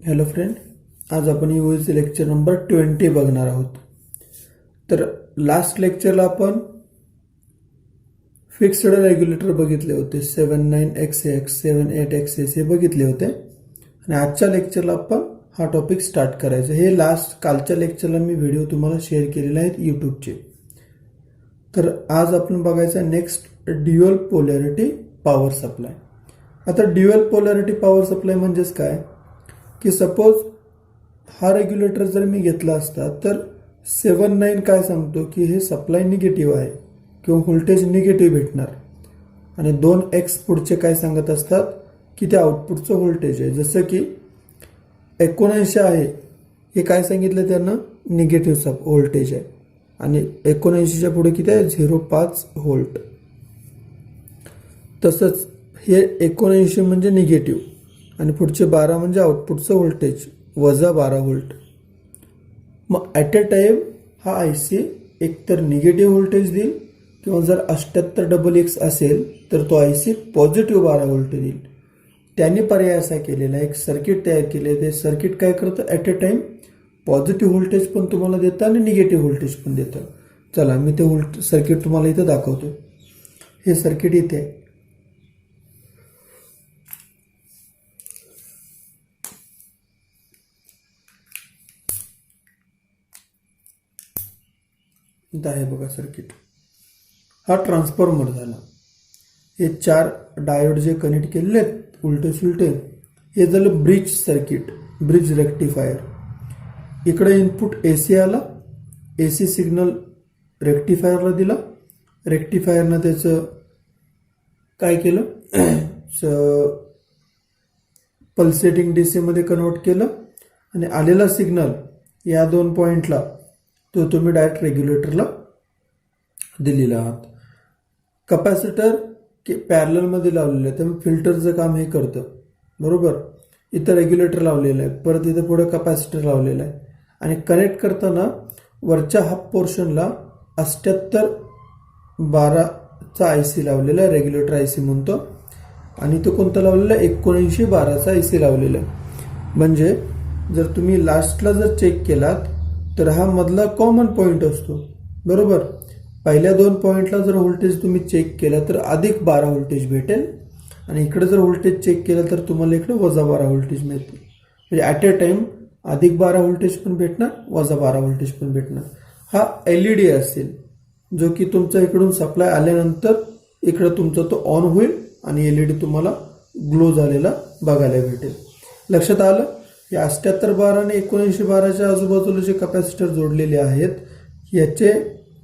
Hello friend, आज आपण यूएसचे lecture number 20 बघणार आहोत. तर लास्ट लेक्चरला आपण फिक्स्ड रेग्युलेटर बघितले होते. 79XX 78XX हे बघितले होते आणि आजच्या लेक्चरला आपण हा टॉपिक स्टार्ट करायचा. हे लास्ट कालच्या लेक्चरला मी व्हिडिओ तुम्हाला शेअर केलेले आहेत यूट्यूबचे. तर आज आपण बघायचा next dual polarity power supply. आता ड्युअल पोलॅरिटी पॉवर सप्लाय म्हणजेच काय की सपोज हा रेग्युलेटर जर मी घेतला असता तर 79 काय सांगतो की हे सप्लाय निगेटिव्ह आहे किंवा व्होल्टेज निगेटिव्ह भेटणार आणि 2X पुढचे काय सांगत असतात की ते आउटपुटचं व्होल्टेज आहे. जसं की 79 आहे हे काय सांगितलं त्यांना निगेटिव्ह व्होल्टेज आहे आणि 79च्या पुढे किती आहे 0.5 व्होल्ट. तसंच हे 79 म्हणजे निगेटिव्ह आणि पुढचे 12 म्हणजे आउटपुटचं व्होल्टेज -12 व्होल्ट. मग ॲट अ टाइम हा IC एकतर निगेटिव्ह व्होल्टेज देईल किंवा जर 78XX असेल तर तो IC पॉझिटिव्ह 12 व्होल्ट देईल. त्यांनी पर्याय असा केलेला एक सर्किट तयार केले. ते सर्किट काय करतं at a time positive voltage पण तुम्हाला देतं आणि निगेटिव्ह व्होल्टेज पण देतं. चला मी ते सर्किट तुम्हाला इथं दाखवतो. हे सर्किट इथे आहे. इथं आहे बघा सर्किट. हा ट्रान्सफॉर्मर झाला. हे 4 डायोड जे कनेक्ट केलेले आहेत उलटे सुलटे हे झालं ब्रिज सर्किट, ब्रिज रेक्टिफायर. इकडे इनपुट AC आला, AC सिग्नल रेक्टिफायरला दिला. रेक्टिफायरनं त्याचं काय केलं पल्सेटिंग DC मध्ये कन्वर्ट केलं आणि आलेला सिग्नल या 2 पॉइंटला तो तुम्ही डायरेक्ट रेग्युलेटरला दिलेला आहात. कपॅसिटर पॅरललमध्ये लावलेलं आहे त्यामुळे फिल्टरचं काम हे करतं बरोबर. इथं रेग्युलेटर लावलेलं आहे, परत इथं पुढे कपॅसिटर लावलेलं आहे आणि कनेक्ट करताना वरच्या हाफ पोर्शनला 7812चा IC लावलेला आहे, रेग्युलेटर IC म्हणतो. आणि तो कोणता लावलेला आहे 7912चा IC लावलेला आहे. म्हणजे जर तुम्ही लास्टला जर चेक केलात तर हा मधला कॉमन पॉईंट असतो बरोबर. पहिल्या 2 पॉईंटला जर व्होल्टेज तुम्ही चेक केलं तर +12 व्होल्टेज भेटेल आणि इकडे जर व्होल्टेज चेक केलं तर तुम्हाला इकडे -12 व्होल्टेज मिळते. म्हणजे ॲट अ टाइम +12 व्होल्टेज पण भेटणार, -12 व्होल्टेज पण भेटणार. हा LED असेल जो की तुमचा इकडून सप्लाय आल्यानंतर इकडे तुमचा तो ऑन होईल आणि LED तुम्हाला ग्लो झालेला बघायला भेटेल. लक्षात आलं. या 7812 आणि 7912च्या आजूबाजूला जे कपॅसिटर जोडलेले आहेत याचे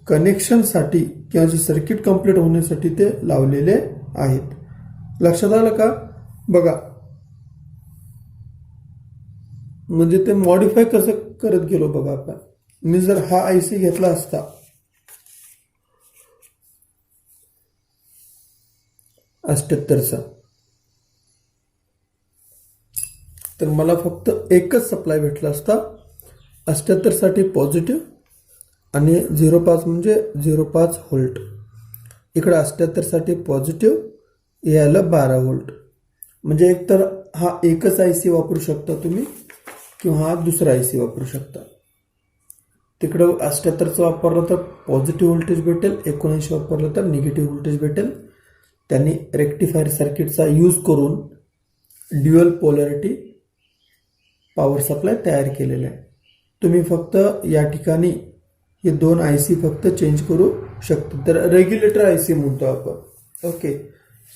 कनेक्शनसाठी किंवा जे सर्किट कंप्लीट होण्यासाठी ते लावलेले आहेत. लक्षात आलं का बघा. म्हणजे ते मॉडिफाय कसं करत गेलो बघा. आपण मी जर हा IC घेतला असता 78चा तर मला फक्त एकच सप्लाय भेटला असता 78 साठी पॉझिटिव्ह आणि 0.5 म्हणजे 0.5 व्होल्ट. इकडे 78 साठी पॉझिटिव्ह यायला 12 व्होल्ट. म्हणजे एकतर हा एकच IC वापरू शकता तुम्ही किंवा हा दुसरा IC वापरू शकता. तिकडं 78चं वापरलं तर पॉझिटिव्ह व्होल्टेज भेटेल, 79 वापरलं तर निगेटिव्ह व्होल्टेज भेटेल. त्यांनी रेक्टिफायर सर्किटचा यूज करून ड्युअल पोलॅरिटी पॉवर सप्लाय तयार केलेला आहे. तुम्ही फक्त या ठिकाणी हे 2 IC फक्त चेंज करू शकता. तर रेग्युलेटर IC म्हणतो आपण. ओके.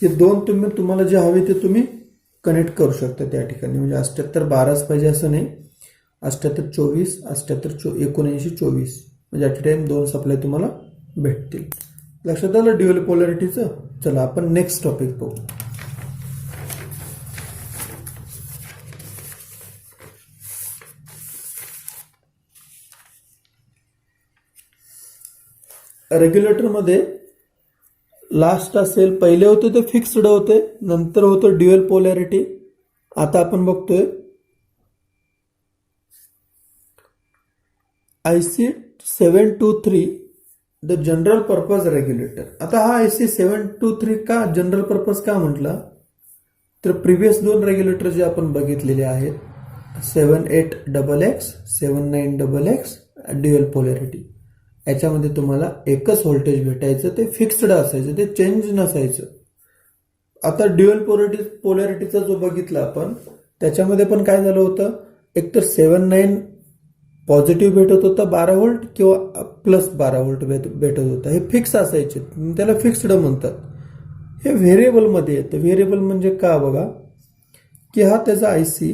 हे 2 तुम्हाला जे हवे ते तुम्ही कनेक्ट करू शकता त्या ठिकाणी. म्हणजे 7812च पाहिजे असं नाही, 7824 7924 म्हणजे ॲट अ टाइम 2 सप्लाय तुम्हाला भेटतील. लक्षात आलं ड्युअल पोलॅरिटीचं. चला आपण नेक्स्ट टॉपिक पाहू. रेग्युलेटरमध्ये लास्ट असेल, पहिले होते ते फिक्स्ड होते, नंतर होतं ड्युअल पोलॅरिटी. आता आपण बघतोय IC 723 the general purpose regulator. आता हा IC 723 का जनरल पर्पज का म्हटलं तर प्रिव्हियस 2 रेग्युलेटर जे आपण बघितलेले आहेत 78XX 79XX ड्युअल पोलॅरिटी. याच्यामध्ये तुम्हाला एकच व्होल्टेज भेटायचं, ते फिक्स्ड असायचं, ते चेंज नसायचं. आता ड्युअल पोलॅरिटीचा जो बघितला आपण, त्याच्यामध्ये पण काय झालं होतं, एकतर 79 पॉझिटिव्ह भेटत होता 12 व्होल्ट किंवा प्लस 12 व्होल्ट भेटत होता. हे फिक्स असायचे, त्याला फिक्स्ड म्हणतात. हे व्हेरिएबलमध्ये येतं. व्हेरिएबल म्हणजे का बघा, की हा त्याचा आयसी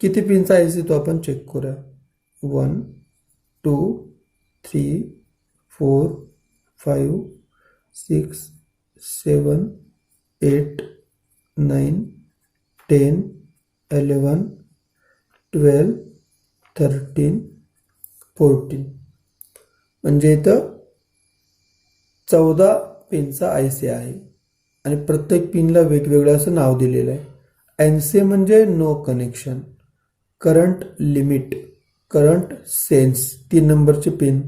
किती पिनचा आयसी तो आपण चेक करूया. 1 2 3 4 5 6 7 8 9 10 11 12 13 14 म्हणजे इथं 14 पिनचा आयसी आहे आणि प्रत्येक पिनला वेगवेगळं असं नाव दिलेलं आहे. एनसी म्हणजे no connection, current limit, current sense 3 नंबरची पिन,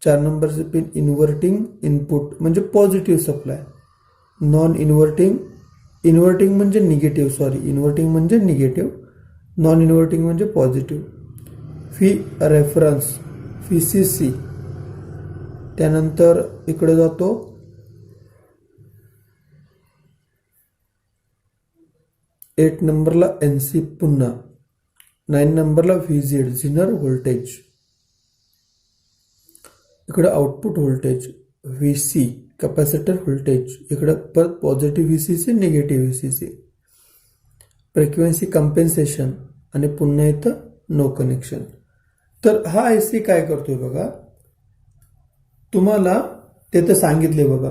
4 नंबरची पिन इन्व्हर्टिंग इनपुट म्हणजे positive supply, non inverting, inverting म्हणजे निगेटिव्ह, इन्व्हर्टिंग म्हणजे निगेटिव्ह, नॉन इन्व्हर्टिंग म्हणजे पॉझिटिव्ह, फी रेफरन्स VCC. त्यानंतर इकडे जातो 8 नंबरला NC, पुन्हा 9 नंबरला VZ झिनर व्होल्टेज, इकडे output voltage VC capacitor voltage, इकडे परत positive VCC negative VCC, frequency compensation आणि पुन्हा इथं नो कनेक्शन. तर हा आयसी काय करतोय बघा, तुम्हाला तिथे सांगितले बघा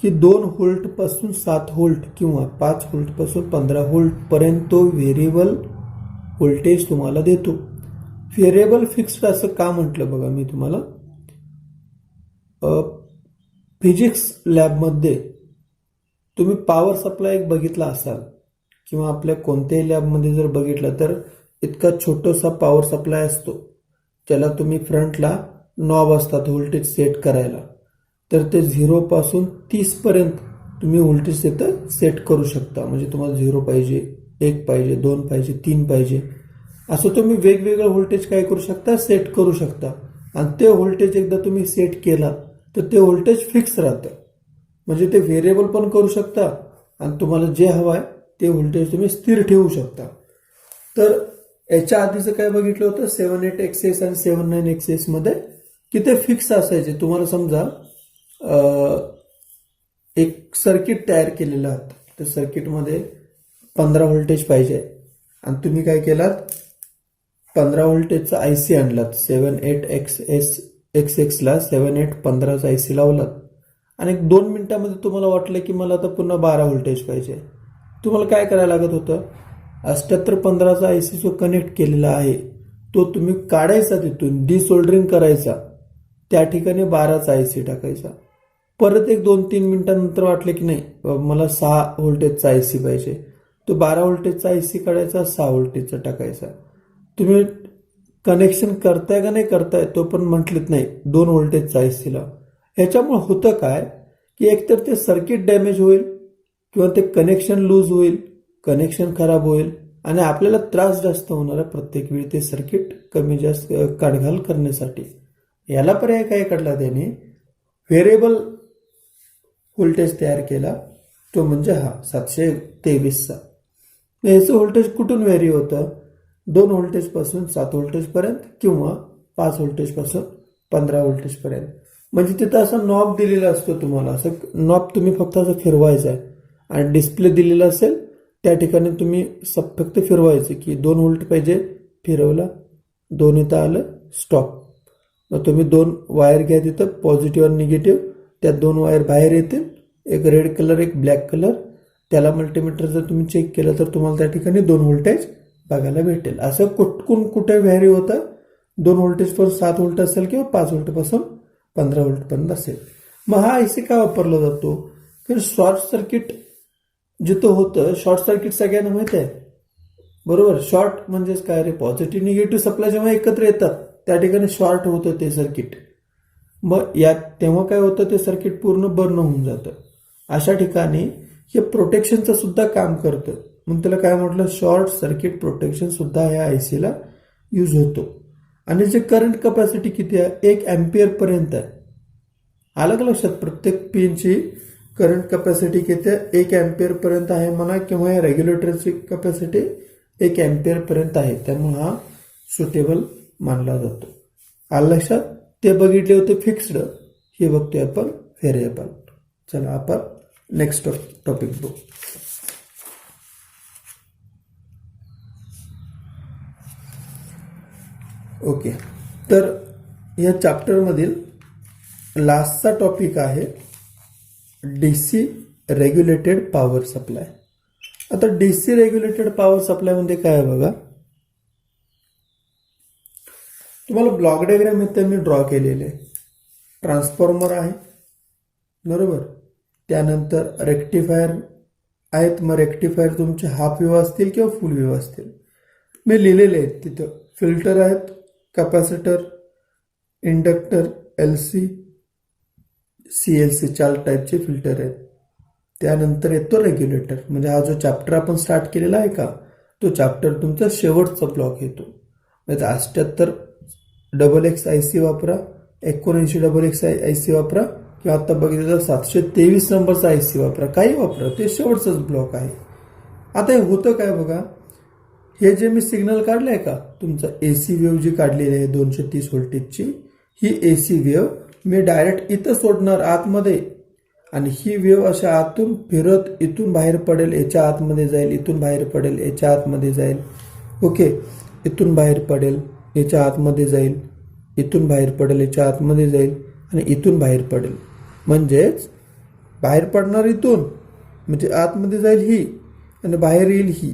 की 2 व्होल्ट पासून 7 व्होल्ट किंवा 5 व्होल्ट पासून 15 व्होल्ट पर्यंत तो व्हेरिएबल व्होल्टेज तुम्हाला देतो. व्हेरिएबल फिक्स्ड असं का म्हटलं बघा मी तुम्हाला, फिजिक्स लॅबमध्ये तुम्ही पॉवर सप्लाय एक बघितला असाल किंवा आपल्या कोणत्याही लॅबमध्ये जर बघितलं तर इतका छोटासा पॉवर सप्लाय असतो, ज्याला तुम्ही फ्रंटला नॉब असतात व्होल्टेज सेट करायला. तर ते 0 पासून 30 पर्यंत तुम्ही व्होल्टेज तिथं सेट करू शकता. म्हणजे तुम्हाला 0 पाहिजे, 1 पाहिजे, 2 पाहिजे, 3 पाहिजे, असं तुम्ही वेगवेगळं व्होल्टेज काय करू शकता, सेट करू शकता. आणि ते व्होल्टेज एकदा तुम्ही सेट केला तर ते व्होल्टेज फिक्स राहतं. म्हणजे ते व्हेरिएबल पण करू शकता आणि तुम्हाला जे हवं आहे ते व्होल्टेज तुम्ही स्थिर ठेवू शकता. तर याच्या आधीचं काय बघितलं होतं 78XS आणि 79XS मध्ये की ते फिक्स असायचे. तुम्हाला समजा एक सर्किट तयार केलेलं आहे, त्या सर्किटमध्ये 15 व्होल्टेज पाहिजे आणि तुम्ही काय केलात, 15 व्होल्टेजचा आयसी आणलात, 78XS ला 7815चा आयसी लावलात आणि 2 मिनिटांमध्ये तुम्हाला वाटलं की मला आता पुन्हा 12 व्होल्टेज पाहिजे. तुम्हाला काय करायला लागत होतं, 7815चा आयसी जो कनेक्ट केलेला आहे तो तुम्ही काढायचा, तिथून डिसोल्डरिंग करायचा, त्या ठिकाणी 12चा आयसी टाकायचा. परत एक 2-3 मिनिटांनंतर वाटलं की नाही मला 6 व्होल्टेजचा आयसी पाहिजे, तो 12 व्होल्टेजचा आयसी काढायचा, 6 व्होल्टेजचा टाकायचा. तुम्ही कनेक्शन करताय का नाही करताय तो पण म्हटलेत नाही, 2 व्होल्टेजचा आयसीला. ह्याच्यामुळे होतं काय की एकतर ते सर्किट डॅमेज होईल किंवा ते कनेक्शन लूज होईल, कनेक्शन खराब होईल आणि आपल्याला त्रास जास्त होणार आहे प्रत्येक वेळी ते सर्किट कमी जास्त काढघाल करण्यासाठी. याला पर्याय काय काढला त्याने, व्हेरिएबल व्होल्टेज तयार केला, तो म्हणजे हा 723चा. याचं व्होल्टेज कुठून व्हेरी होतं, 2 व्होल्टेज पासून 7 व्होल्टेज पर्यंत किंवा 5 व्होल्टेज पासून 15 व्होल्टेज पर्यंत. म्हणजे तिथं असा नॉब दिलेला असतो तुम्हाला, असं नॉब तुम्ही फक्त असं फिरवायचं आहे आणि डिस्प्ले दिलेला असेल त्या ठिकाणी तुम्ही फक्त फिरवायचं की 2 व्होल्ट पाहिजे, फिरवला, 2 इथं आलं, स्टॉप. मग तुम्ही 2 वायर घ्या तिथं, पॉझिटिव्ह आणि निगेटिव्ह, त्या 2 वायर बाहेर येतील, एक रेड कलर एक ब्लॅक कलर. त्याला मल्टीमीटर जर तुम्ही चेक केलं तर तुम्हाला त्या ठिकाणी 2 व्होल्टेज बघायला भेटेल. असं कुठून कुठे व्हॅरी होतं, 2 व्होल्टेज पासून 7 व्होल्ट असेल किंवा 5 व्होल्ट पासून 15 व्होल्ट पर्यंत असेल. मग हा आयसी का वापरला जातो, तर शॉर्ट सर्किट जिथं होतं, शॉर्ट सर्किट सगळ्यांना माहित आहे बरोबर. शॉर्ट म्हणजेच काय रे, पॉझिटिव्ह निगेटिव्ह सप्लाय जेव्हा एकत्र येतात त्या ठिकाणी शॉर्ट होतं ते सर्किट. मग यात तेव्हा काय होतं, ते सर्किट पूर्ण बर्न होऊन जातं. अशा ठिकाणी हे प्रोटेक्शनचं सुद्धा काम करतं. म्हणून त्याला काय म्हटलं, शॉर्ट सर्किट प्रोटेक्शन सुद्धा ह्या IC ला यूज होतो. आणि जे करंट कपॅसिटी किती आहे, 1 अँपिअर पर्यंत आहे. आलं का लक्षात, प्रत्येक पिनची करंट कपॅसिटी किती आहे, 1 अँपिअर पर्यंत आहे म्हणा, किंवा या रेग्युलेटरची कपॅसिटी 1 अँपिअर पर्यंत आहे. त्यामुळे हा सुटेबल मानला जातो. आलं लक्षात. ते बघितले होते फिक्स्ड, हे बघतोय आपण व्हेरिएबल. चला आपण नेक्स्ट टॉपिक बघू. ओके, तर या चॅप्टरमधील लास्टचा टॉपिक आहे DC रेग्युलेटेड पॉवर सप्लाय. आता DC रेग्युलेटेड पॉवर सप्लाय म्हणजे काय आहे बघा. तुम्हाला ब्लॉक डायग्राम इथे मी ड्रॉ केलेले. ट्रान्सफॉर्मर आहे बरोबर, त्यानंतर रेक्टिफायर आहेत. मग रेक्टिफायर तुमचे हाफ वेव्ह असतील किंवा फुल वेव्ह असतील. मी लिहिलेले आहेत तिथं. फिल्टर आहेत, कॅपॅसिटर, इंडक्टर, LC, CLC 4 टाईपचे फिल्टर आहेत. त्यानंतर येतो रेग्युलेटर. म्हणजे हा जो चॅप्टर आपण स्टार्ट केलेला आहे का, तो चॅप्टर तुमचा शेवटचा ब्लॉक येतो. म्हणजे 78XX IC वापरा, 79XX IC वापरा, किंवा आता बघितलं तर 723 नंबरचा IC वापरा, काही वापरा, ते शेवटचाच ब्लॉक आहे. आता हे होतं काय बघा, हे जे मी सिग्नल काढलंय का, तुमचा AC वेव्ह जी काढलेली आहे 230 व्होल्टेजची, ही AC वेव्ह मी डायरेक्ट इथं सोडणार आतमध्ये, आणि ही वेव्ह अशा आतून फिरत इथून बाहेर पडेल, याच्या आतमध्ये जाईल, इथून बाहेर पडेल, याच्या आतमध्ये जाईल. ओके, इथून बाहेर पडेल, याच्या आतमध्ये जाईल, इथून बाहेर पडेल, याच्या आतमध्ये जाईल, आणि इथून बाहेर पडेल. म्हणजेच बाहेर पडणार इथून, म्हणजे आतमध्ये जाईल ही, आणि बाहेर येईल ही.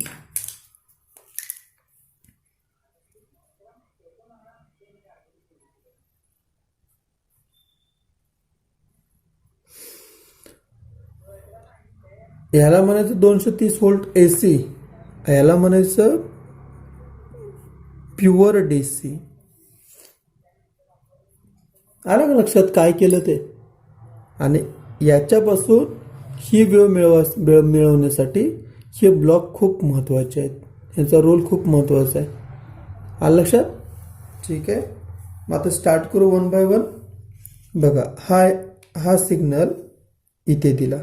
ह्याला म्हणायचं 230 व्होल्ट AC, ह्याला म्हणायचं प्युअर DC. आलं का लक्षात काय केलं ते. आणि याच्यापासून ही वेव्ह मिळवण्यासाठी हे ब्लॉक खूप महत्त्वाचे आहेत, ह्याचा रोल खूप महत्त्वाचा आहे. आलं लक्षात. ठीक आहे, मग आता स्टार्ट करू 1 बाय 1. बघा, हा सिग्नल इथे दिला,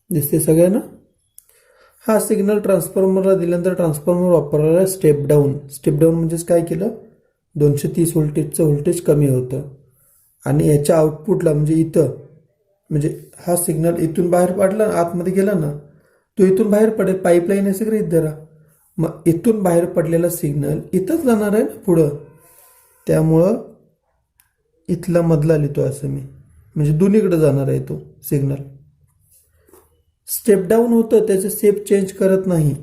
दिसते सगळ्यांना. हा सिग्नल ट्रान्सफॉर्मरला दिल्यानंतर ट्रान्सफॉर्मर वापरलेला स्टेप डाऊन. स्टेप डाऊन म्हणजेच काय केलं, 230 व्होल्टेजचं व्होल्टेज कमी होतं, आणि याच्या आउटपुटला म्हणजे इथं, म्हणजे हा सिग्नल इथून बाहेर पडला, आतमध्ये गेला ना, तो इथून बाहेर पडेल. पाईपलाईन आहे सगळं इथं धरा. मग इथून बाहेर पडलेला सिग्नल इथंच जाणार आहे ना पुढं, त्यामुळं इथला मधला लिहितो असं मी, म्हणजे दोन्हीकडे जाणार आहे तो सिग्नल. स्टेप डाऊन होतं, त्याचं शेप चेंज करत नाही.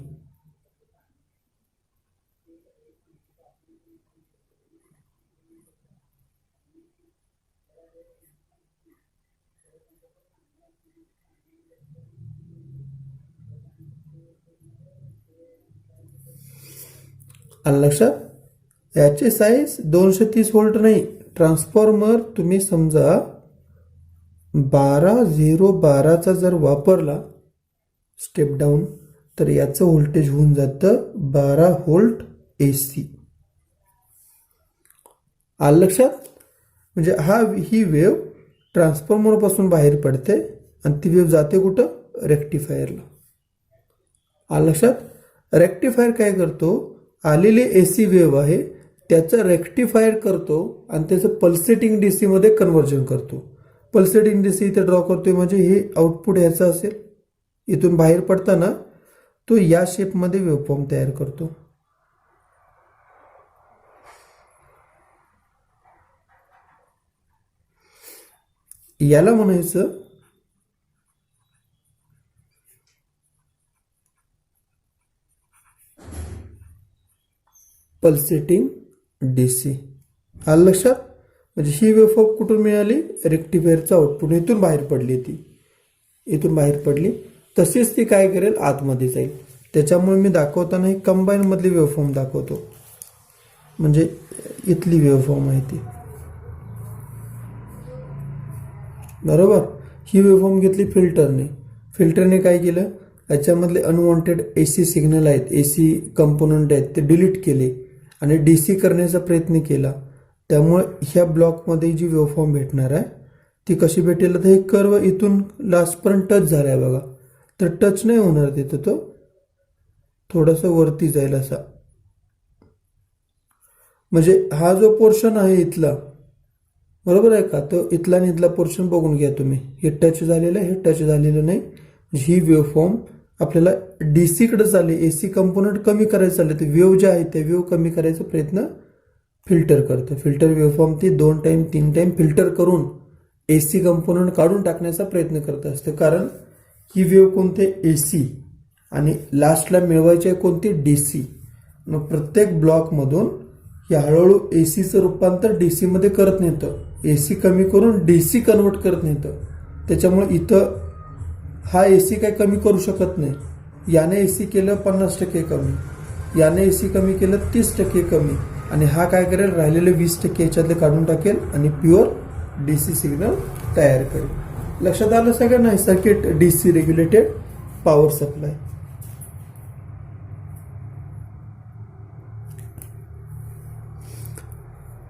आलं लक्षात. याची साईज 230 व्होल्ट नाही. ट्रान्सफॉर्मर तुम्ही समजा 12012चा जर वापरला स्टेप डाऊन, तर याचं व्होल्टेज होऊन जातं 12 व्होल्ट AC. आलं लक्षात. म्हणजे ही वेव्ह ट्रान्सफॉर्मरपासून बाहेर पडते, आणि ती वेव्ह जाते कुठं, रेक्टिफायरला. आलं लक्षात. रेक्टिफायर काय करतो, आलेली AC वेव्ह आहे त्याचं रेक्टिफायर करतो, आणि त्याचं पल्सेटिंग DC मध्ये कन्व्हर्जन करतो. पल्सेटिंग DC इथे ड्रॉ करतोय, म्हणजे हे आउटपुट ह्याचं असेल, इथून बाहेर पडताना तो या शेपमध्ये वेव्हफॉर्म तयार करतो. याला म्हणायचं पल्सेटिंग DC. आलं लक्षात. म्हणजे ही वेव्हफॉर्म कुठून मिळाली, रेक्टिफायरचं आउटपुट इथून बाहेर पडली, ती इथून बाहेर पडली, तशीच ती काय करेल, आतमध्ये जाईल. त्याच्यामुळे मी दाखवताना ही कंबाईन मधली वेव्हफॉर्म दाखवतो, म्हणजे इथली वेव्हफॉर्म आहे ती बरोबर. ही वेव्हफॉर्म घेतली फिल्टरने. फिल्टरने काय केलं, याच्यामधले अनवॉन्टेड AC सिग्नल आहेत, AC कंपोनंट आहेत, ते डिलीट केले आणि DC करण्याचा प्रयत्न केला. त्यामुळे ह्या ब्लॉकमध्ये जी वेव्हफॉर्म भेटणार आहे ती कशी भेटेल, तर हे कर्व इथून लास्टपर्यंत टच झाला आहे बघा. तर टच नाही होणार तिथं, तो थोडासा वरती जाईल असा. म्हणजे हा जो पोर्शन आहे इथला, बरोबर आहे का, तो इथला आणि इथला पोर्शन बघून घ्या तुम्ही. हे टच झालेलं आहे, हे टच झालेलं नाही. ही वेव्हफॉर्म आपल्याला DC कडे चालली, AC कंपोनंट कमी करायचं चालले, तर वेव्ह जे आहे ते वेव्ह कमी करायचा प्रयत्न फिल्टर करतं. फिल्टर वेव्हफॉर्म ती 2 टाइम 3 टाइम फिल्टर करून AC कंपोनंट काढून टाकण्याचा प्रयत्न करत असते. कारण ही वेव्ह कोणते AC आणि लास्टला मिळवायची आहे कोणती DC. मग प्रत्येक ब्लॉकमधून हे हळूहळू ACचं रूपांतर DC मध्ये करत नेतं, AC कमी करून DC कन्वर्ट करत नेतं. त्याच्यामुळे इथं हा AC काय कमी करू शकत नाही. याने AC केलं 50% कमी, याने AC कमी केलं 30% कमी, आणि हा काय करेल, राहिलेले 20% याच्यातले काढून टाकेल आणि प्युअर DC सिग्नल तयार करेल. लक्षात आलं सगळ्यांना, हे circuit DC regulated power supply.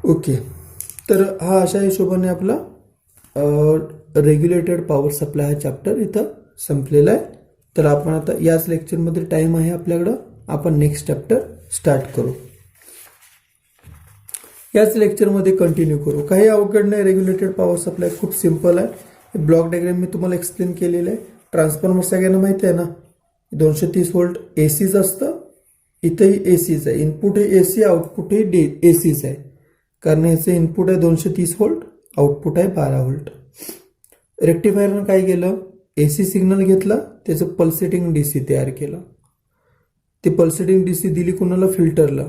Okay, तर हा अशा हिशोबाने आपला रेग्युलेटेड पॉवर सप्लाय हा चॅप्टर इथं संपलेला आहे. तर आपण आता याच लेक्चरमध्ये टाइम आहे आपल्याकडं, आपण नेक्स्ट चॅप्टर स्टार्ट करू. याच लेक्चरमध्ये कंटिन्यू करू. काही अवघड नाही, रेग्युलेटेड पॉवर सप्लाय खूप सिंपल आहे. ब्लॉक डायग्राम मी तुम्हाला एक्सप्लेन केलेलं आहे. ट्रान्सफॉर्मर सगळ्यांना माहिती आहे ना, 230 व्होल्ट ACच असतं. इथंही ACच आहे, इनपुट हे AC, आउटपुट हे ACच आहे. कारण याचं इनपुट आहे 230 व्होल्ट, आउटपुट आहे 12 व्होल्ट. रेक्टिफायरनं काय केलं, AC सिग्नल घेतला, त्याचं पल्सेटिंग DC तयार केलं. ते पल्सेटिंग DC दिली कुणाला, फिल्टरला.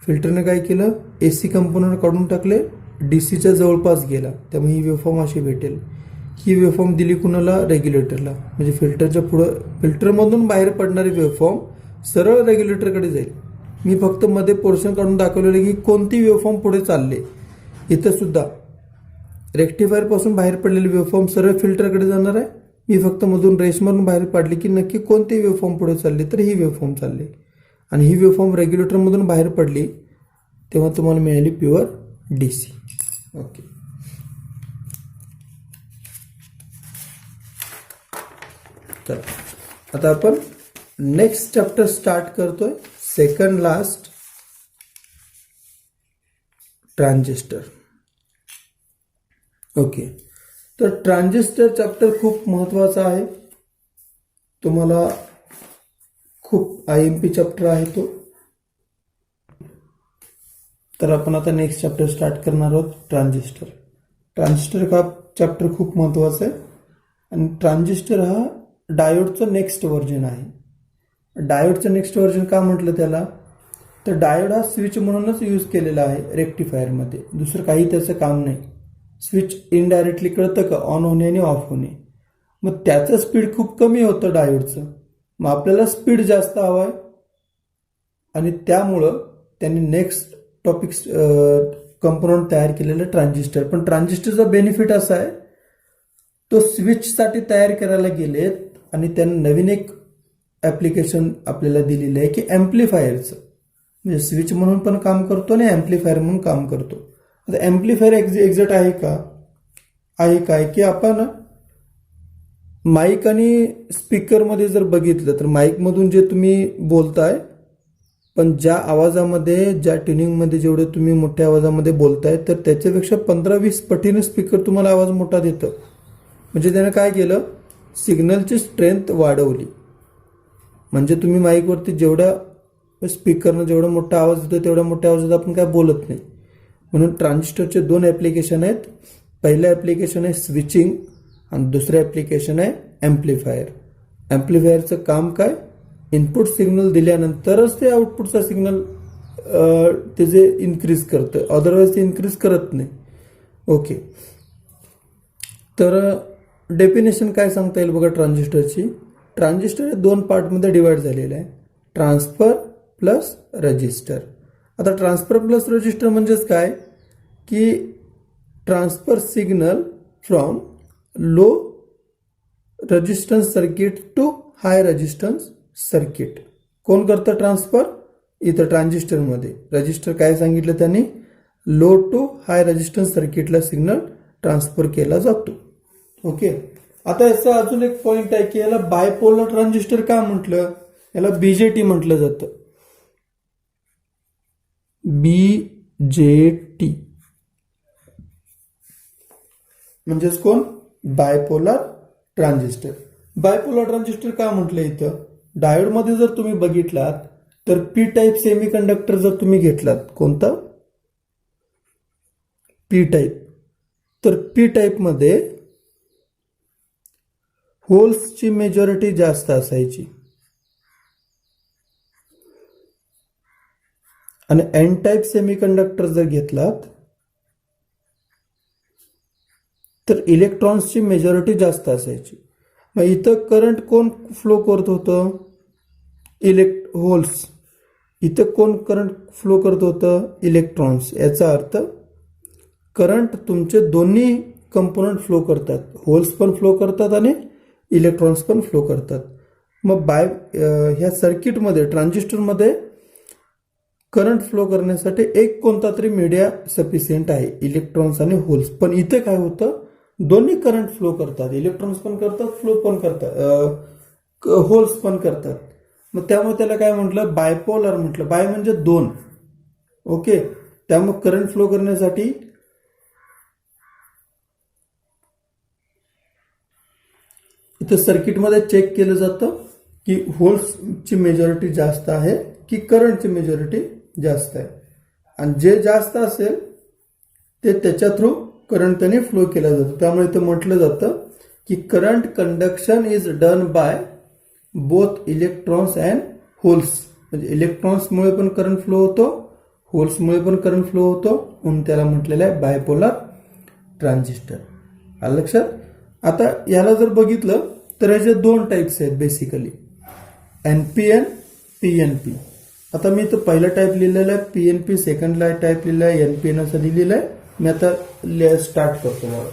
फिल्टरने काय केलं, AC कंपोनंट काढून टाकले, DCच्या जवळपास गेला, त्यामुळे ही वेव्हफॉर्म अशी भेटेल. ही वेव्हफॉर्म दिली कुणाला, रेग्युलेटरला. म्हणजे फिल्टरच्या पुढं, फिल्टरमधून बाहेर पडणारी वेव्हफॉर्म सरळ रेग्युलेटरकडे जाईल. मी फक्त मध्ये पोर्शन काढून दाखवलेलं की कोणती वेव्हफॉर्म पुढे चालले. इथं सुद्धा रेक्टिफायर पासून बाहेर पडलेली वेव्हफॉर्म सरळ फिल्टरकडे जाणार आहे. मी फक्त मधून रेस मारून बाहेर पाडली की नक्की कोणती वेव्हफॉर्म पुढे चालली, तर ही वेव्हफॉर्म चालली. आणि ही वेव्हफॉर्म रेग्युलेटरमधून बाहेर पडली तेव्हा तुम्हाला मिळाली प्युअर DC. ओके, तर आता आपण नेक्स्ट चॅप्टर स्टार्ट करतोय, सेकंड लास्ट, ट्रान्झिस्टर. ओके, तर ट्रान्झिस्टर चॅप्टर खूप महत्वाचा आहे, तुम्हाला खूप IMP चॅप्टर आहे तो. तर आपण आता नेक्स्ट चॅप्टर स्टार्ट करणार आहोत, ट्रान्झिस्टर. ट्रान्झिस्टर हा चॅप्टर खूप महत्वाचा आहे. आणि ट्रान्झिस्टर हा डायोडचं नेक्स्ट व्हर्जन आहे. डायोडचं नेक्स्ट व्हर्जन का म्हटलं त्याला, तर डायोड हा स्विच म्हणूनच यूज केलेला आहे रेक्टिफायरमध्ये, दुसरं काही त्याचं काम नाही. स्विच इनडायरेक्टली कळतं का, ऑन होणे आणि ऑफ होणे. मग त्याचं स्पीड खूप कमी होतं डायोडचं, मग आपल्याला स्पीड जास्त हवं आहे, आणि त्यामुळं त्यांनी नेक्स्ट टॉपिक कंपोनंट तयार केलेलं ट्रान्झिस्टर. पण ट्रान्झिस्टरचा बेनिफिट असा आहे, तो स्विचसाठी तयार करायला गेलेत आणि त्यांनी नवीन एक ॲप्लिकेशन आपल्याला दिलेलं आहे की ॲम्प्लिफायरचं. म्हणजे स्विच म्हणून पण काम करतो आणि ॲम्प्लिफायर म्हणून काम करतो. आता ॲम्प्लिफायर एक्झॅक्ट आहे का, आहे काय की आपण माईक आणि स्पीकरमध्ये जर बघितलं तर माईकमधून जे तुम्ही बोलताय, पण ज्या आवाजामध्ये, ज्या ट्युनिंगमध्ये जेवढे तुम्ही मोठ्या आवाजामध्ये बोलताय, तर त्याच्यापेक्षा 15-20 पटीने स्पीकर तुम्हाला आवाज मोठा देतं. म्हणजे त्यानं काय केलं, सिग्नलची स्ट्रेंथ वाढवली. म्हणजे तुम्ही माईकवरती जेवढ्या स्पीकरनं जेवढा मोठा आवाज येतो तेवढ्या मोठ्या आवाजात आपण काय बोलत नाही. म्हणून ट्रान्झिस्टरचे 2 ॲप्लिकेशन आहेत. पहिलं ॲप्लिकेशन आहे स्विचिंग आणि दुसरं ॲप्लिकेशन आहे ॲम्प्लिफायर. ॲम्प्लिफायरचं काम काय, इनपुट सिग्नल दिल्यानंतरच ते आउटपुटचा सिग्नल ते जे इन्क्रीज करतं, अदरवाईज ते इन्क्रीज करत नाही. ओके, तर डेफिनेशन काय सांगता येईल बघा ट्रान्झिस्टरची. ट्रान्झिस्टर हे 2 पार्टमध्ये डिवाइड झालेलं आहे, ट्रान्सफर प्लस रजिस्टर. आता ट्रान्सफर प्लस रजिस्टर म्हणजेच काय की transfer signal from low resistance circuit to high resistance circuit. कोण करतं ट्रान्सफर? इथं ट्रान्झिस्टरमध्ये. रजिस्टर काय सांगितलं त्यांनी? लो टू हाय रेजिस्टन्स सर्किटला सिग्नल ट्रान्सफर केला जातो. ओके. आता याचा अजून एक पॉइंट आहे की याला बायपोलर ट्रान्झिस्टर का म्हटलं? याला बीजेटी म्हटलं जातं. बीजेटी म्हणजेच कोण? Bipolar transistor. बायपोलर ट्रान्झिस्टर का म्हटलं इथं? डायोडमध्ये जर तुम्ही बघितलात तर पी टाईप सेमीकंडक्टर जर तुम्ही घेतलात, कोणता? P type. तर पी टाईपमध्ये होल्सची मेजॉरिटी जास्त असायची आणि एन टाईप सेमीकंडक्टर जर घेतलात तर इलेक्ट्रॉन्सची मेजॉरिटी जास्त असायची. मग इथं करंट कोण फ्लो करत होतं? होल्स. इथं कोण करंट फ्लो करत होतं? इलेक्ट्रॉन्स. याचा अर्थ करंट तुमचे दोन्ही कंपोनंट फ्लो करतात. होल्स पण फ्लो करतात आणि इलेक्ट्रॉन्स पण फ्लो करतात. मग ह्या सर्किटमध्ये ट्रान्झिस्टरमध्ये करंट फ्लो करण्यासाठी एक कोणता तरी मीडिया सफिशियंट आहे, इलेक्ट्रॉन्स आणि होल्स. पण इथे काय होतं? दोन्ही करंट फ्लो करतात, इलेक्ट्रॉन्स पण करतात, फ्लो पण करतात, होल्स पण करतात. मग त्यामुळे त्याला काय म्हटलं? बायपोलर म्हटलं. बाय म्हणजे दोन. ओके. त्यामुळे करंट फ्लो करण्यासाठी इथं सर्किटमध्ये चेक केलं जातं की होल्सची मेजॉरिटी जास्त आहे की करंटची मेजॉरिटी जास्त आहे. आणि जे जास्त असेल ते त्याच्या थ्रू करंट त्याने फ्लो केला जातो. त्यामुळे इथं म्हटलं जातं की current conduction is done by both electrons and holes. म्हणजे इलेक्ट्रॉन्समुळे पण करंट फ्लो होतो, होल्समुळे पण करंट फ्लो होतो, म्हणून त्याला म्हटलेलं आहे बायपोलर ट्रान्झिस्टर. आलं लक्षात? आता याला जर बघितलं तर याचे दोन टाईप्स आहेत बेसिकली, एनपीएन, पीएनपी. आता मी इथं पहिला टाईप लिहिलेला आहे पीएनपी, सेकंडला टाईप लिहिलेला आहे एनपीएन असं लिहिलेलं आहे. मी आता स्टार्ट करतो. मला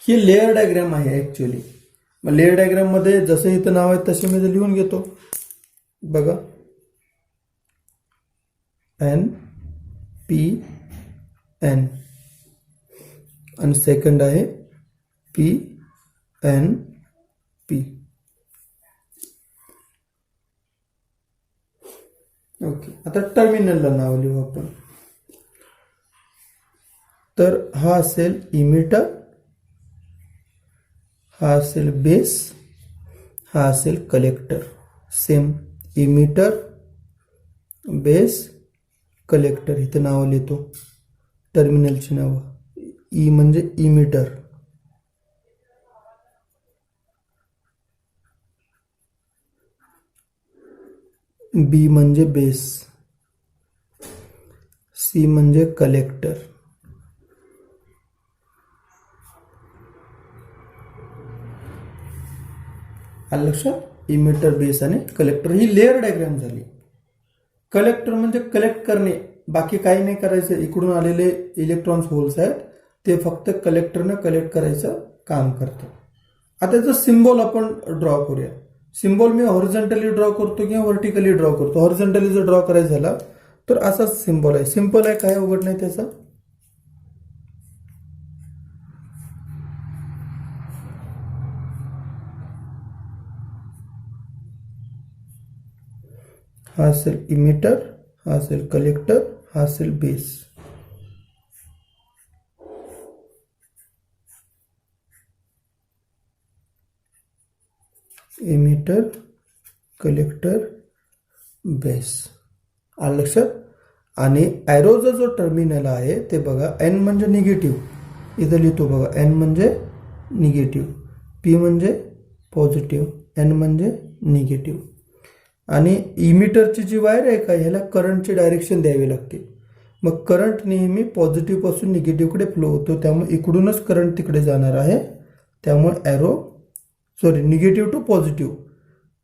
ही लेअर डायग्राम आहे ऍक्च्युअली. मग लेअर डायग्राम मध्ये जसं इथं नाव आहे तसे मी लिहून घेतो. बघा, एन पी एन आणि सेकंड आहे पी एन पी. ओके. आता टर्मिनलला नाव लिहू आपण. तर हा असेल इमिटर, हा असेल बेस, हा असेल collector. Same emitter, base, collector इथे नाव लिहितो. टर्मिनलची नाव. ई म्हणजे इमिटर, बी म्हणजे बेस, सी म्हणजे कलेक्टर, आलं लक्षात? इमिटर, बेस आणि कलेक्टर ही लेअर डायग्राम झाली. कलेक्टर म्हणजे कलेक्ट करणे, बाकी काही नाही करायचं. इकडून आलेले इलेक्ट्रॉन्स होल्स आहेत ते फक्त कलेक्टरनं कलेक्ट करायचं काम करतं. आता त्याचं सिम्बॉल आपण ड्रॉ करूया. सिम्बॉल मी हॉरिझॉन्टली ड्रॉ करतो किंवा व्हर्टिकली ड्रॉ करतो. हॉरिझॉन्टली जर ड्रॉ करायचं झाला तर असाच सिम्बॉल आहे. सिम्पल आहे, काय अवघड नाही त्याचा. हा असेल इमिटर, हा असेल कलेक्टर, हा असेल बेस. Emitter, collector, base. आलं लक्षात? आणि ॲरोचा जो टर्मिनल आहे ते बघा, एन म्हणजे निगेटिव्ह, इथं लिहितो बघा. एन म्हणजे निगेटिव्ह, पी म्हणजे पॉझिटिव्ह, एन म्हणजे निगेटिव्ह. आणि इमिटरची जी वायर आहे का, ह्याला करंटची डायरेक्शन द्यावी लागते. मग करंट नेहमी पॉझिटिव्ह पासून निगेटिव्हकडे फ्लो होतो, त्यामुळे इकडूनच करंट तिकडे जाणार आहे. त्यामुळे ॲरो निगेटिव्ह टू पॉझिटिव्ह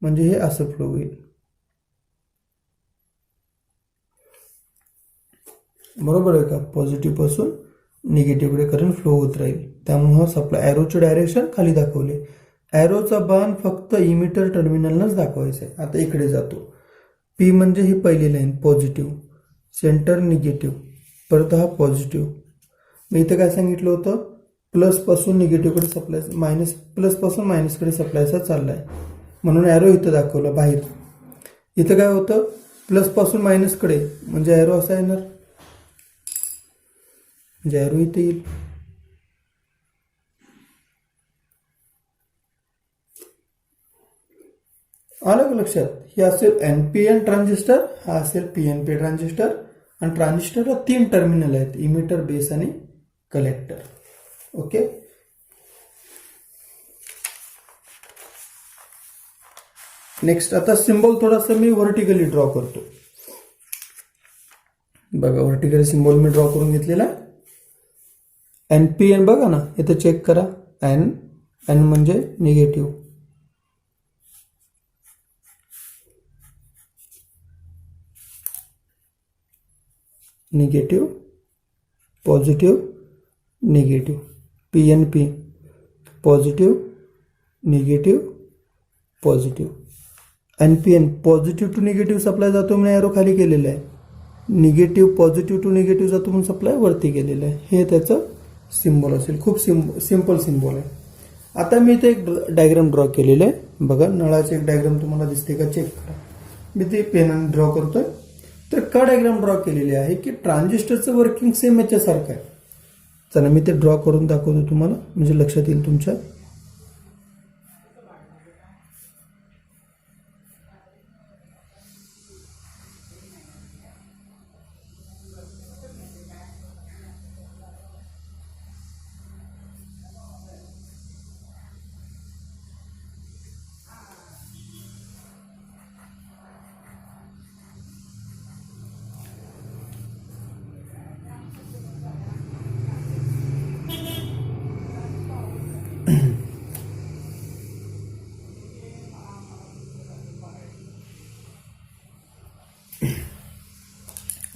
म्हणजे हे असं फ्लो होईल. बरोबर आहे का? पॉझिटिव्ह पासून निगेटिव्हकडे करंट फ्लो होत राहील. त्यामुळे हा सप्लाय ॲरोचे डायरेक्शन खाली दाखवले. ॲरोचा बाण फक्त इमिटर टर्मिनललाच दाखवायचा आहे. आता इकडे जातो. पी म्हणजे ही पहिली लाईन पॉझिटिव्ह, सेंटर निगेटिव्ह, परत हा पॉझिटिव्ह. मी इथं काय सांगितलं होतं, प्लसपासून निगेटिव्हकडे सप्लाय, प्लसपासून मायनसकडे सप्लायचा चालला आहे, म्हणून ॲरो इथं दाखवला बाहेर. इथं काय होतं, प्लसपासून मायनसकडे म्हणजे ॲरो असा येणार, म्हणजे ॲरो इथे येईल. आलं लक्षात. हे असेल NPN ट्रान्झिस्टर, हा असेल PNP ट्रान्झिस्टर. आणि ट्रान्झिस्टरला 3 टर्मिनल आहेत, इमिटर, बेस आणि कलेक्टर. ओके. नेक्स्ट आता सिम्बॉल थोडासा मी व्हर्टिकली ड्रॉ करतो. बघा व्हर्टिकली सिम्बॉल मी ड्रॉ करून घेतलेला आहे. NPN बघा ना, इथं चेक करा. N म्हणजे negative, negative, positive, negative. PNP positive, negative, positive. NPN positive to negative supply जातो म्हणून ॲरो खाली केलेला आहे. निगेटिव्ह पॉझिटिव्ह टू निगेटिव्ह जातो म्हणून सप्लाय वरती केलेलं आहे. हे त्याचं सिम्बॉल असेल. खूप सिम्पल सिम्बॉल आहे. आता मी इथे एक डायग्राम ड्रॉ केलेलं आहे. बघा नळाचे एक डायग्राम तुम्हाला दिसते का, चेक करा. मी ते पेनाने ड्रॉ करतोय. तर का डायग्राम ड्रॉ केलेली आहे की ट्रान्झिस्टरचं वर्किंग सेम याच्यासारखं आहे. चला मी ते ड्रॉ करून दाखवतो तुम्हाला, म्हणजे लक्षात येईल तुमच्या.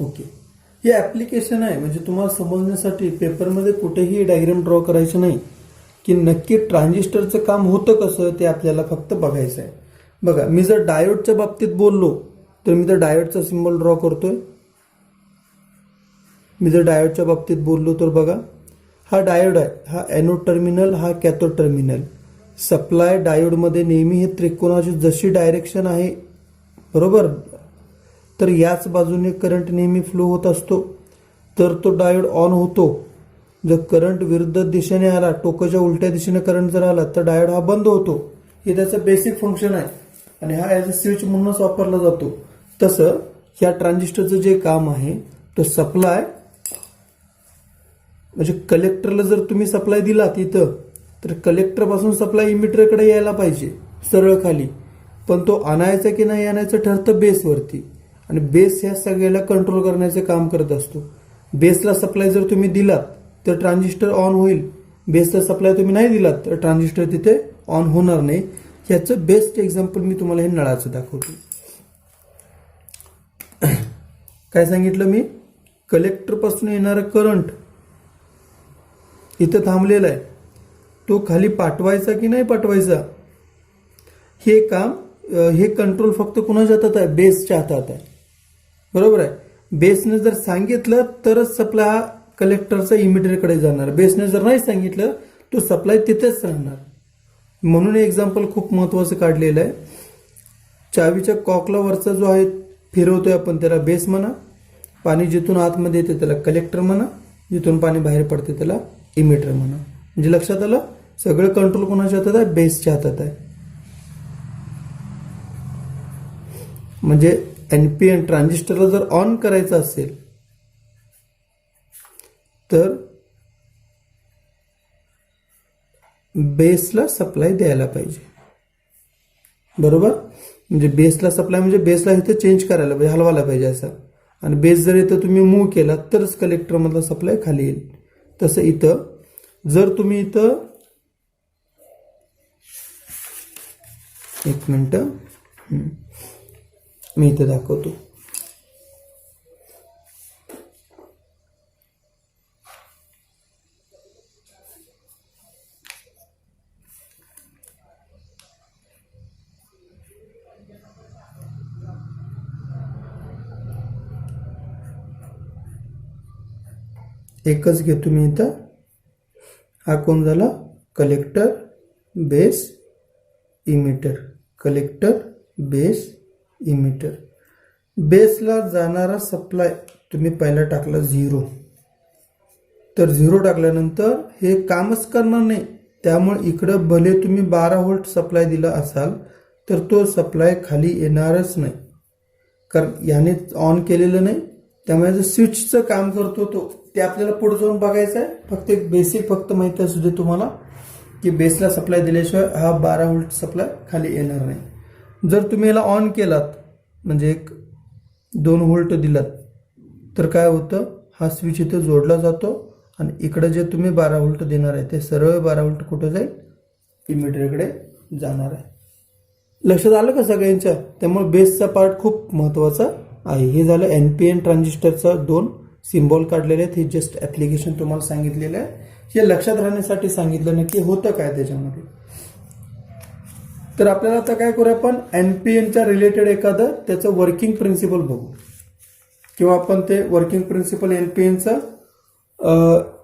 ओके. हे ॲप्लिकेशन आहे, म्हणजे तुम्हाला समजण्यासाठी पेपरमध्ये कुठेही डायग्राम ड्रॉ करायचं नाही, की नक्की ट्रान्झिस्टरचं काम होतं कसं ते आपल्याला फक्त बघायचं आहे. बघा मी जर डायोडच्या बाबतीत बोललो तर मी तर डायोडचा सिम्बॉल ड्रॉ करतोय. मी जर डायोडच्या बाबतीत बोललो तर बघा हा डायोड आहे, हा एनोड टर्मिनल, हा कॅथोड टर्मिनल. सप्लाय डायोडमध्ये नेहमी हे त्रिकोणाची जशी डायरेक्शन आहे बरोबर, तर याच बाजूने करंट नेहमी फ्लो होत असतो, तर तो डायोड ऑन होतो. जर करंट विरुद्ध दिशेने आला, टोकाच्या उलट्या दिशेने करंट जर आला तर डायोड हा बंद होतो. हे त्याचं बेसिक फंक्शन आहे आणि हा ॲज अ स्विच म्हणूनच वापरला जातो. तसं ह्या ट्रान्झिस्टरचं जे काम आहे तो सप्लाय, म्हणजे कलेक्टरला जर तुम्ही सप्लाय दिला तिथं, तर कलेक्टरपासून सप्लाय इमिटरकडे यायला पाहिजे सरळ खाली, पण तो आणायचा की नाही आणायचं ठरतं बेसवरती. आणि बेस ह्या सगळ्याला कंट्रोल करण्याचे काम करत असतो. बेसला सप्लाय जर तुम्ही दिलात तर ट्रान्झिस्टर ऑन होईल, बेसला सप्लाय तुम्ही नाही दिलात तर ट्रान्झिस्टर तिथे ऑन होणार नाही. ह्याचं बेस्ट एक्झाम्पल मी तुम्हाला हे नळाचं दाखवतो. काय सांगितलं मी, कलेक्टरपासून येणारा करंट इथं थांबलेला आहे, तो खाली पाठवायचा की नाही पाठवायचा हे काम, हे कंट्रोल फक्त कुणाच्या हातात आहे, बेसच्या हातात आहे. बरोबर आहे. बेसने जर सांगितलं तरच सप्लाय हा कलेक्टरचा इमिटरकडे जाणार. बेसने जर नाही सांगितलं तो सप्लाय तिथेच राहणार. म्हणून एक्झाम्पल खूप महत्वाचं काढलेलं आहे. चावीच्या कॉकला वरचा जो आहे फिरवतोय आपण त्याला बेस म्हणा, पाणी जिथून आतमध्ये येते त्याला कलेक्टर म्हणा, जिथून पाणी बाहेर पडते त्याला इमिटर म्हणा. म्हणजे लक्षात आलं, सगळं कंट्रोल कोणाच्या हातात आहे, बेसच्या हातात आहे. म्हणजे NPN ट्रान्झिस्टरला जर ऑन करायचं असेल तर बेसला सप्लाय द्यायला पाहिजे. बरोबर. म्हणजे बेसला सप्लाय म्हणजे बेसला इथं चेंज करायला पाहिजे, हलवायला पाहिजे असं. आणि बेस जर इथं तुम्ही मूव्ह केला तरच कलेक्टरमधला सप्लाय खाली येईल. तसं इथं जर तुम्ही इथं, एक मिनिट मी इथं दाखवतो. एकच घेतो मी इथं. हा कोण झाला? Collector base emitter. Collector base emitter. बेसला जाणारा सप्लाय तुम्ही पहिला टाकला 0. तर 0 टाकल्यानंतर हे कामच करणार नाही. त्यामुळे इकडं भले तुम्ही 12 व्होल्ट सप्लाय दिला असाल तर तो सप्लाय खाली येणारच नाही, कारण याने ऑन केलेलं नाही. त्यामुळे जो स्विचचं काम करतो ते आपल्याला पुढे जाऊन बघायचं आहे. फक्त एक बेसिक फक्त माहिती असू दे तुम्हाला की बेसला सप्लाय दिल्याशिवाय हा 12 व्होल्ट सप्लाय खाली येणार नाही. जर तुम्ही याला ऑन केलात म्हणजे एक 2 व्होल्ट दिलात तर काय होतं, हा स्विच इथं जोडला जातो आणि इकडे जे तुम्ही 12 व्होल्ट देणार आहे ते सरळ 12 व्होल्ट कुठं जाईल? इमिटरकडे जाणार आहे. लक्षात आलं का सगळ्यांच्या? त्यामुळे बेसचा पार्ट खूप महत्त्वाचा आहे. हे झालं NPN ट्रान्झिस्टरचा 2 सिम्बॉल काढलेले आहेत. हे जस्ट ॲप्लिकेशन तुम्हाला सांगितलेलं आहे. हे लक्षात राहण्यासाठी सांगितलं नक्की होतं काय त्याच्यामध्ये. तर आपल्याला आता काय करूया, आपण NPNच्या रिलेटेड एखादं त्याचं वर्किंग प्रिन्सिपल बघू, किंवा आपण ते वर्किंग प्रिन्सिपल NPNचं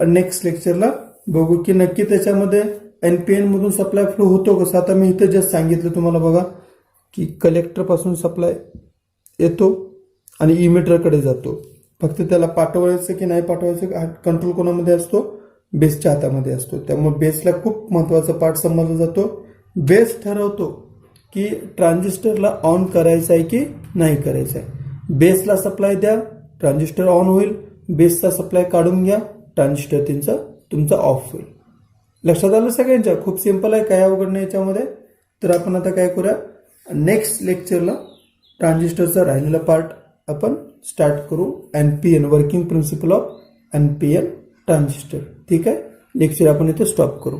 नेक्स्ट लेक्चरला बघू की नक्की त्याच्यामध्ये NPN मधून सप्लाय फ्लो होतो कसं. आता मी इथे जस्ट सांगितलं तुम्हाला बघा की कलेक्टरपासून सप्लाय येतो आणि इमिटरकडे जातो. फक्त त्याला पाठवायचं की नाही पाठवायचं कंट्रोल कोणामध्ये असतो? बेसच्या हातामध्ये असतो. त्यामुळे बेसला खूप महत्त्वाचा पार्ट समजला जातो. बेस ठरवतो की ट्रान्झिस्टरला ऑन करायचं आहे की नाही करायचं आहे. बेसला सप्लाय द्या, ट्रान्झिस्टर ऑन होईल. बेसचा सप्लाय काढून घ्या, ट्रान्झिस्टर तुमचा ऑफ होईल. लक्षात आलं सगळ्यांच्या? खूप सिंपल आहे, काय अवघड नाही याच्यामध्ये. तर आपण आता काय करूया, नेक्स्ट लेक्चरला ट्रान्झिस्टरचा राहिलेला पार्ट आपण स्टार्ट करू. NPN working principle of NPN transistor. ठीक आहे, लेक्चर आपण इथे स्टॉप करू.